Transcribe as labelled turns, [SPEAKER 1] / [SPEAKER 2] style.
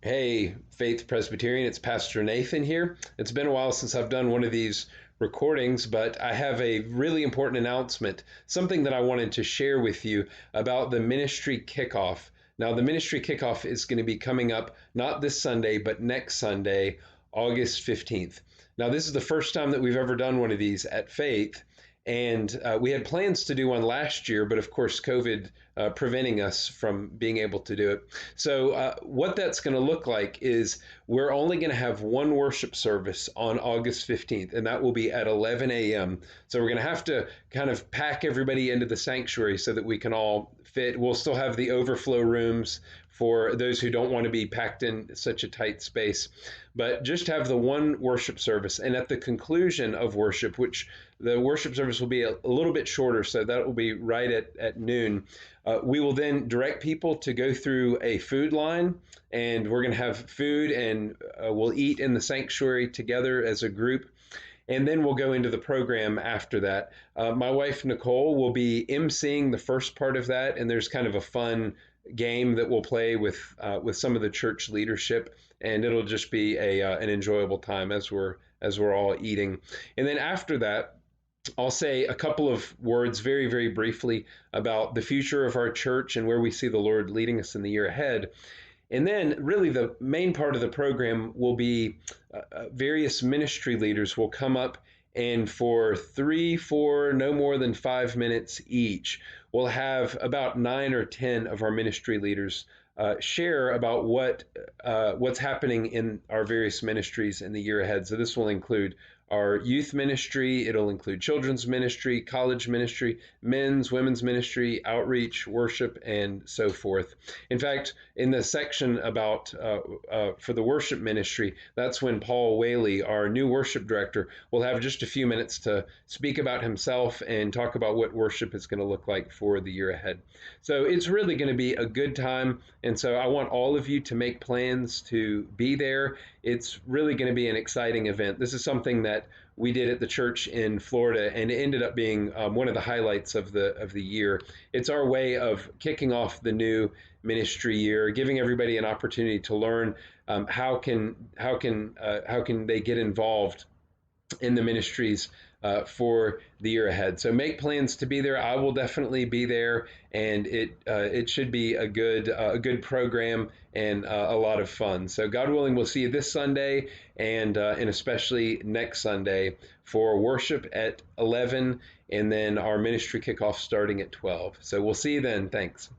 [SPEAKER 1] Hey, Faith Presbyterian, it's Pastor Nathan here. It's been a while since I've done one of these recordings, but I have a really important announcement, something that I wanted to share with you about the Ministry Kickoff. Now, the Ministry Kickoff is going to be coming up not this Sunday, but next Sunday, August 15th. Now, this is the first time that we've ever done one of these at Faith, and we had plans to do one last year, but of course, COVID preventing us from being able to do it. So, what that's going to look like is we're only going to have one worship service on August 15th, and that will be at 11 a.m. So, we're going to have to kind of pack everybody into the sanctuary so that we can all fit. We'll still have the overflow rooms for those who don't want to be packed in such a tight space, but just have the one worship service. And at the conclusion of worship, which the worship service will be a little bit shorter, so that will be right at noon. We will then direct people to go through a food line, and we're going to have food, and we'll eat in the sanctuary together as a group. And then we'll go into the program after that. My wife, Nicole, will be emceeing the first part of that, and there's kind of a fun game that we'll play with some of the church leadership, and it'll just be an enjoyable time as we're all eating. And then after that, I'll say a couple of words very, very briefly about the future of our church and where we see the Lord leading us in the year ahead. And then, really, the main part of the program will be various ministry leaders will come up, and for 3, 4, no more than 5 minutes each, we'll have about 9 or 10 of our ministry leaders share about what's happening in our various ministries in the year ahead. So this will include our youth ministry, it'll include children's ministry, college ministry, men's, women's ministry, outreach, worship, and so forth. In fact, in the section about for the worship ministry, that's when Paul Whaley, our new worship director, will have just a few minutes to speak about himself and talk about what worship is going to look like for the year ahead. So it's really going to be a good time, and so I want all of you to make plans to be there. It's really going to be an exciting event. This is something that we did at the church in Florida, and it ended up being one of the highlights of the year. It's our way of kicking off the new ministry year, giving everybody an opportunity to learn how can they get involved in the ministries for the year ahead. So make plans to be there. I will definitely be there, and it should be a good program and a lot of fun. So God willing, we'll see you this Sunday and especially next Sunday for worship at 11, and then our ministry kickoff starting at 12. So we'll see you then. Thanks.